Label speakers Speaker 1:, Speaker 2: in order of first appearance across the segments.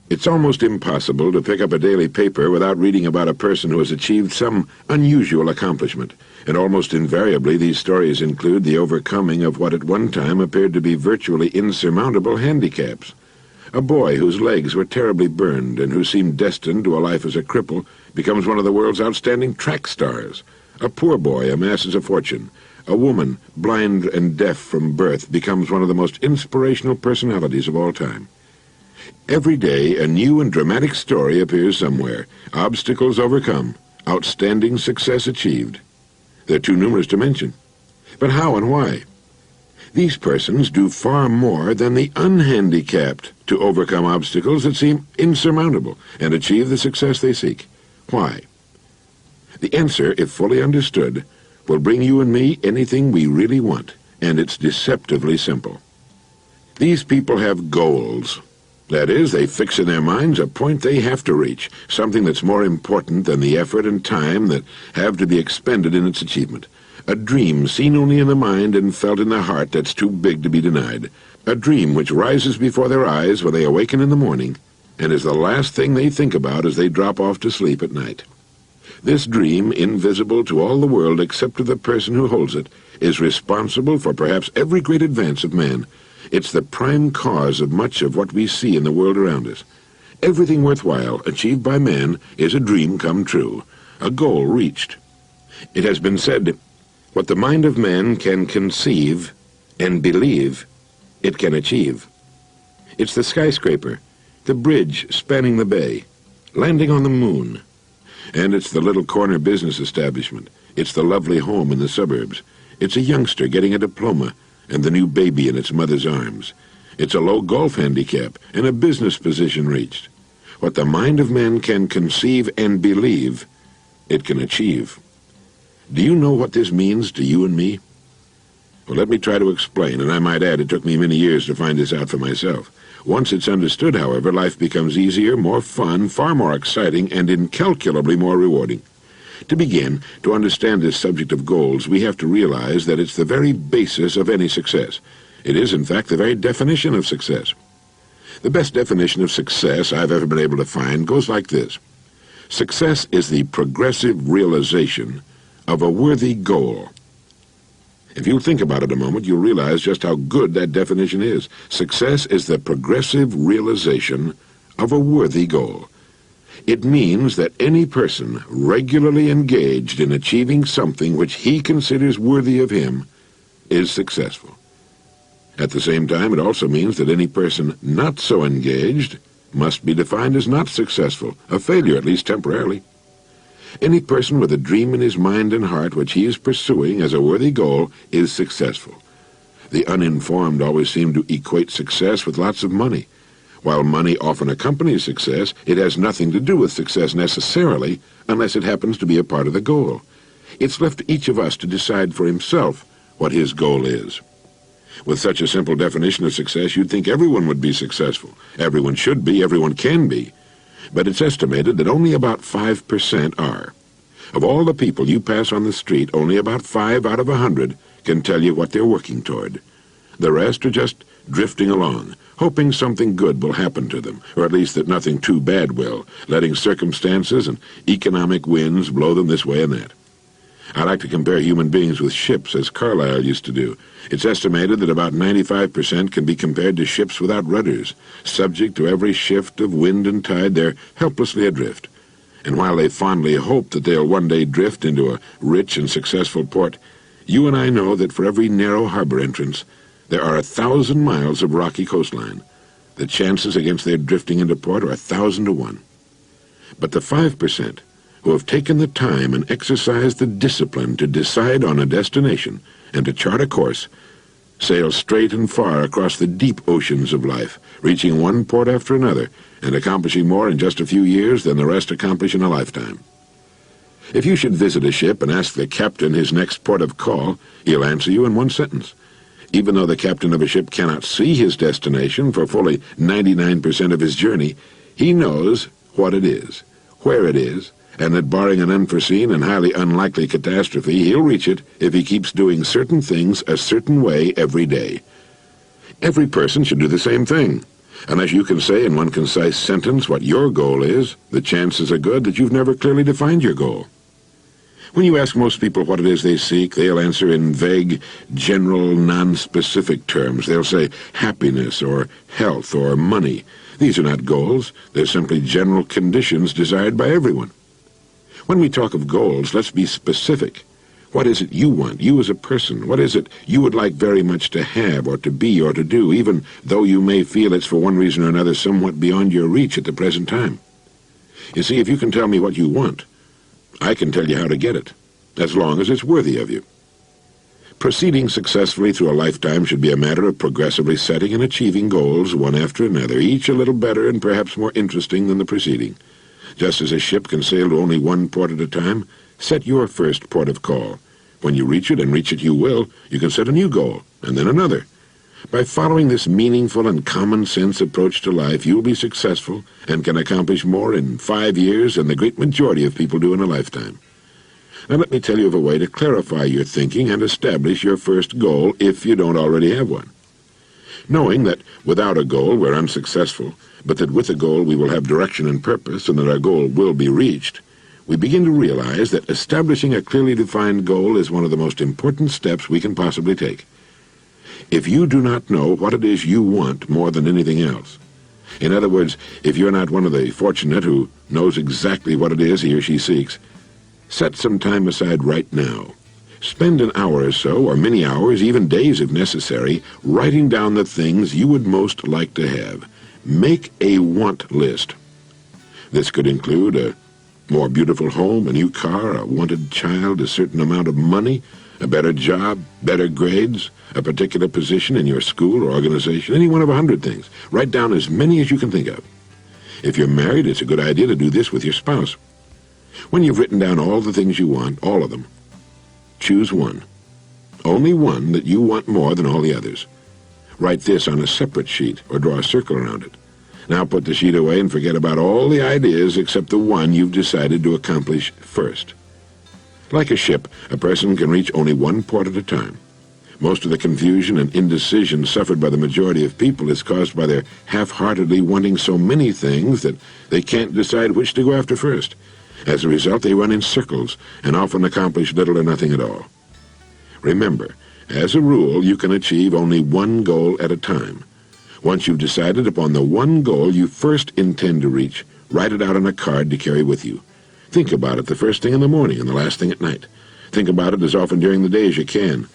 Speaker 1: It's almost impossible to pick up a daily paper without reading about a person who has achieved some unusual accomplishment, and almost invariably these stories include the overcoming of what at one time appeared to be virtually insurmountable handicaps. A boy whose legs were terribly burned and who seemed destined to a life as a cripple becomes one of the world's outstanding track stars. A poor boy amasses a fortune. A woman, blind and deaf from birth, becomes one of the most inspirational personalities of all time. Every day, a new and dramatic story appears somewhere. Obstacles overcome, outstanding success achieved. They're too numerous to mention. But how and why? These persons do far more than the unhandicapped to overcome obstacles that seem insurmountable and achieve the success they seek. Why? The answer, if fully understood, will bring you and me anything we really want, and it's deceptively simple. These people have goals. That is, they fix in their minds a point they have to reach, something that's more important than the effort and time that have to be expended in its achievement. A dream seen only in the mind and felt in the heart that's too big to be denied. A dream which rises before their eyes when they awaken in the morning and is the last thing they think about as they drop off to sleep at night. This dream, invisible to all the world except to the person who holds it, is responsible for perhaps every great advance of man. It's the prime cause of much of what we see in the world around us. Everything worthwhile achieved by man is a dream come true, a goal reached. It has been said, what the mind of man can conceive and believe, it can achieve. It's the skyscraper, the bridge spanning the bay, landing on the moon. And it's the little corner business establishment. It's the lovely home in the suburbs. It's a youngster getting a diploma and the new baby in its mother's arms. It's a low golf handicap and a business position reached. What the mind of man can conceive and believe, it can achieve. Do you know what this means to you and me? Well, let me try to explain, and I might add it took me many years to find this out for myself. Once it's understood, however, life becomes easier, more fun, far more exciting, and incalculably more rewarding. To begin, to understand this subject of goals, we have to realize that it's the very basis of any success. It is, in fact, the very definition of success. The best definition of success I've ever been able to find goes like this. Success is the progressive realization of a worthy goal. If you think about it a moment, you'll realize just how good that definition is. Success is the progressive realization of a worthy goal. It means that any person regularly engaged in achieving something which he considers worthy of him is successful. At the same time, it also means that any person not so engaged must be defined as not successful, a failure, at least temporarily. Any person with a dream in his mind and heart which he is pursuing as a worthy goal is successful. The uninformed always seem to equate success with lots of money. While money often accompanies success, it has nothing to do with success necessarily unless it happens to be a part of the goal. It's left to each of us to decide for himself what his goal is. With such a simple definition of success, you'd think everyone would be successful. Everyone should be, everyone can be. But it's estimated that only about 5% are. Of all the people you pass on the street, only about 5 out of 100 can tell you what they're working toward. The rest are just drifting along, hoping something good will happen to them, or at least that nothing too bad will, letting circumstances and economic winds blow them this way and that. I like to compare human beings with ships, as Carlyle used to do. It's estimated that about 95% can be compared to ships without rudders. Subject to every shift of wind and tide, they're helplessly adrift. And while they fondly hope that they'll one day drift into a rich and successful port, you and I know that for every narrow harbor entrance, there are 1,000 miles of rocky coastline. The chances against their drifting into port are 1,000 to 1. But the 5% who have taken the time and exercised the discipline to decide on a destination and to chart a course, sail straight and far across the deep oceans of life, reaching one port after another and accomplishing more in just a few years than the rest accomplish in a lifetime. If you should visit a ship and ask the captain his next port of call, he'll answer you in one sentence. Even though the captain of a ship cannot see his destination for fully 99% of his journey, he knows what it is, where it is, and that barring an unforeseen and highly unlikely catastrophe, he'll reach it if he keeps doing certain things a certain way every day. Every person should do the same thing. Unless you can say in one concise sentence what your goal is, the chances are good that you've never clearly defined your goal. When you ask most people what it is they seek, they'll answer in vague, general, non-specific terms. They'll say happiness or health or money. These are not goals. They're simply general conditions desired by everyone. When we talk of goals, let's be specific. What is it you want, you as a person? What is it you would like very much to have or to be or to do, even though you may feel it's for one reason or another somewhat beyond your reach at the present time? You see, if you can tell me what you want, I can tell you how to get it, as long as it's worthy of you. Proceeding successfully through a lifetime should be a matter of progressively setting and achieving goals one after another, each a little better and perhaps more interesting than the preceding. Just as a ship can sail to only one port at a time, set your first port of call. When you reach it, and reach it you will, you can set a new goal, and then another. By following this meaningful and common-sense approach to life, you'll be successful and can accomplish more in 5 years than the great majority of people do in a lifetime. Now let me tell you of a way to clarify your thinking and establish your first goal if you don't already have one. Knowing that without a goal we're unsuccessful, but that with a goal we will have direction and purpose and that our goal will be reached, we begin to realize that establishing a clearly defined goal is one of the most important steps we can possibly take. If you do not know what it is you want more than anything else, in other words, if you're not one of the fortunate who knows exactly what it is he or she seeks, set some time aside right now. Spend an hour or so, or many hours, even days if necessary, writing down the things you would most like to have. Make a want list. This could include a more beautiful home, a new car, a wanted child, a certain amount of money, a better job, better grades, a particular position in your school or organization, any one of 100 things. Write down as many as you can think of. If you're married, it's a good idea to do this with your spouse. When you've written down all the things you want, all of them, choose one. Only one that you want more than all the others. Write this on a separate sheet or draw a circle around it. Now put the sheet away and forget about all the ideas except the one you've decided to accomplish first. Like a ship, a person can reach only one port at a time. Most of the confusion and indecision suffered by the majority of people is caused by their half-heartedly wanting so many things that they can't decide which to go after first. As a result, they run in circles and often accomplish little or nothing at all. Remember, as a rule, you can achieve only one goal at a time. Once you've decided upon the one goal you first intend to reach, write it out on a card to carry with you. Think about it the first thing in the morning and the last thing at night. Think about it as often during the day as you can.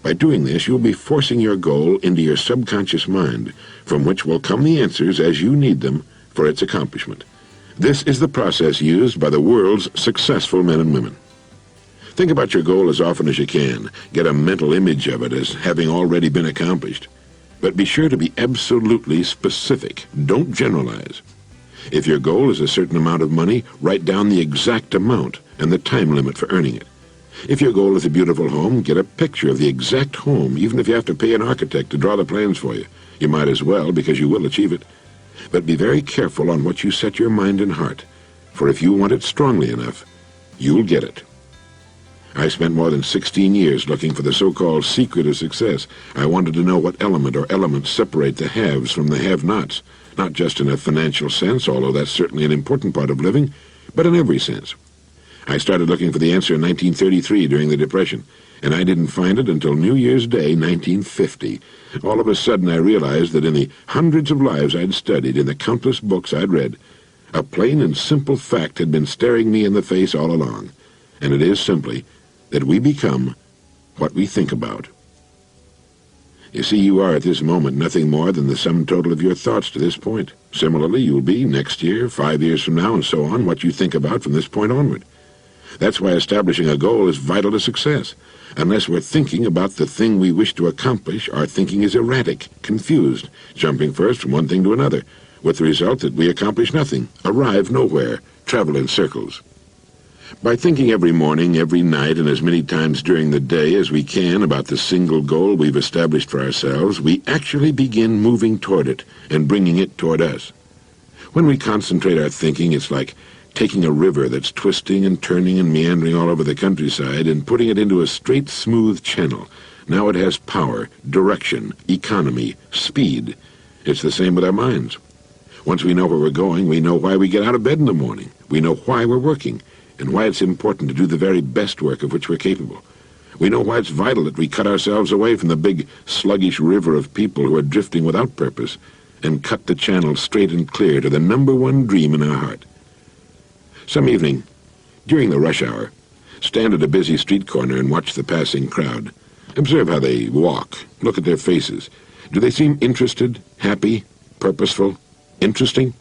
Speaker 1: By doing this, you'll be forcing your goal into your subconscious mind, from which will come the answers as you need them for its accomplishment. This is the process used by the world's successful men and women. Think about your goal as often as you can. Get a mental image of it as having already been accomplished. But be sure to be absolutely specific. Don't generalize. If your goal is a certain amount of money, write down the exact amount and the time limit for earning it. If your goal is a beautiful home, get a picture of the exact home, even if you have to pay an architect to draw the plans for you. You might as well, because you will achieve it. But be very careful on what you set your mind and heart, for if you want it strongly enough, you'll get it. I spent more than 16 years looking for the so-called secret of success. I wanted to know what element or elements separate the haves from the have-nots, not just in a financial sense, although that's certainly an important part of living, but in every sense. I started looking for the answer in 1933 during the Depression, and I didn't find it until New Year's Day, 1950. All of a sudden I realized that in the hundreds of lives I'd studied, in the countless books I'd read, a plain and simple fact had been staring me in the face all along, and it is simply that we become what we think about. You see, you are at this moment nothing more than the sum total of your thoughts to this point. Similarly, you'll be next year, 5 years from now, and so on, what you think about from this point onward. That's why establishing a goal is vital to success. Unless we're thinking about the thing we wish to accomplish, our thinking is erratic, confused, jumping first from one thing to another, with the result that we accomplish nothing, arrive nowhere, travel in circles. By thinking every morning, every night, and as many times during the day as we can about the single goal we've established for ourselves, we actually begin moving toward it and bringing it toward us. When we concentrate our thinking, it's like taking a river that's twisting and turning and meandering all over the countryside and putting it into a straight, smooth channel. Now it has power, direction, economy, speed, It's the same with our minds. Once we know where we're going, we know why we get out of bed in the morning. We know why we're working, and why it's important to do the very best work of which we're capable. We know why it's vital that we cut ourselves away from the big, sluggish river of people who are drifting without purpose, and cut the channel straight and clear to the number one dream in our heart. Some evening, during the rush hour, stand at a busy street corner and watch the passing crowd. Observe how they walk. Look at their faces. Do they seem interested, happy, purposeful, interesting?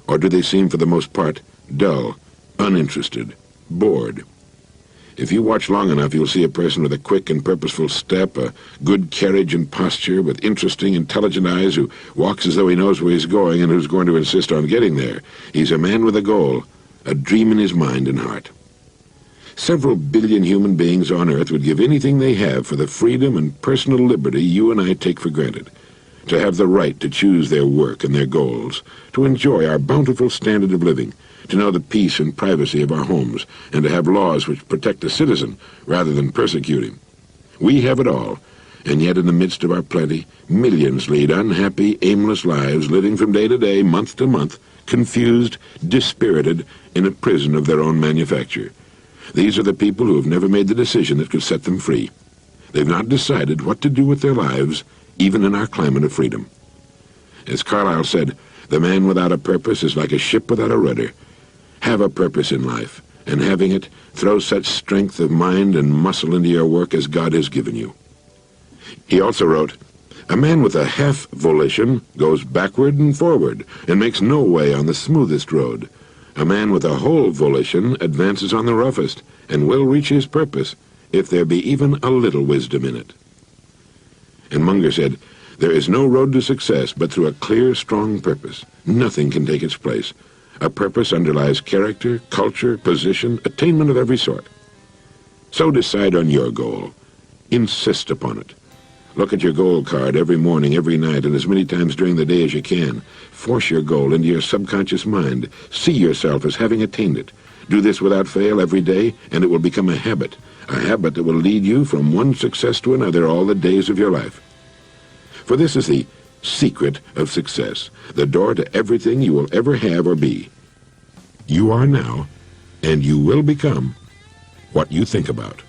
Speaker 1: Or do they seem, for the most part, dull, uninterested, bored? If you watch long enough, you'll see a person with a quick and purposeful step, a good carriage and posture, with interesting, intelligent eyes, who walks as though he knows where he's going and who's going to insist on getting there. He's a man with a goal, a dream in his mind and heart. Several billion human beings on Earth would give anything they have for the freedom and personal liberty you and I take for granted, to have the right to choose their work and their goals, to enjoy our bountiful standard of living, to know the peace and privacy of our homes, and to have laws which protect the citizen rather than persecute him. We have it all, and yet in the midst of our plenty, millions lead unhappy, aimless lives, living from day to day, month to month, confused, dispirited, in a prison of their own manufacture. These are the people who have never made the decision that could set them free. They've not decided what to do with their lives, even in our climate of freedom. As Carlyle said, the man without a purpose is like a ship without a rudder. Have a purpose in life, and having it, throw such strength of mind and muscle into your work as God has given you. He also wrote, "A man with a half volition goes backward and forward, and makes no way on the smoothest road. A man with a whole volition advances on the roughest, and will reach his purpose, if there be even a little wisdom in it." And Munger said, "There is no road to success but through a clear, strong purpose. Nothing can take its place. A purpose underlies character, culture, position, attainment of every sort. So decide on your goal. Insist upon it. Look at your goal card every morning, every night, and as many times during the day as you can. Force your goal into your subconscious mind. See yourself as having attained it. Do this without fail every day, and it will become a habit that will lead you from one success to another all the days of your life. For this is the secret of success, the door to everything you will ever have or be. You are now, and you will become, what you think about."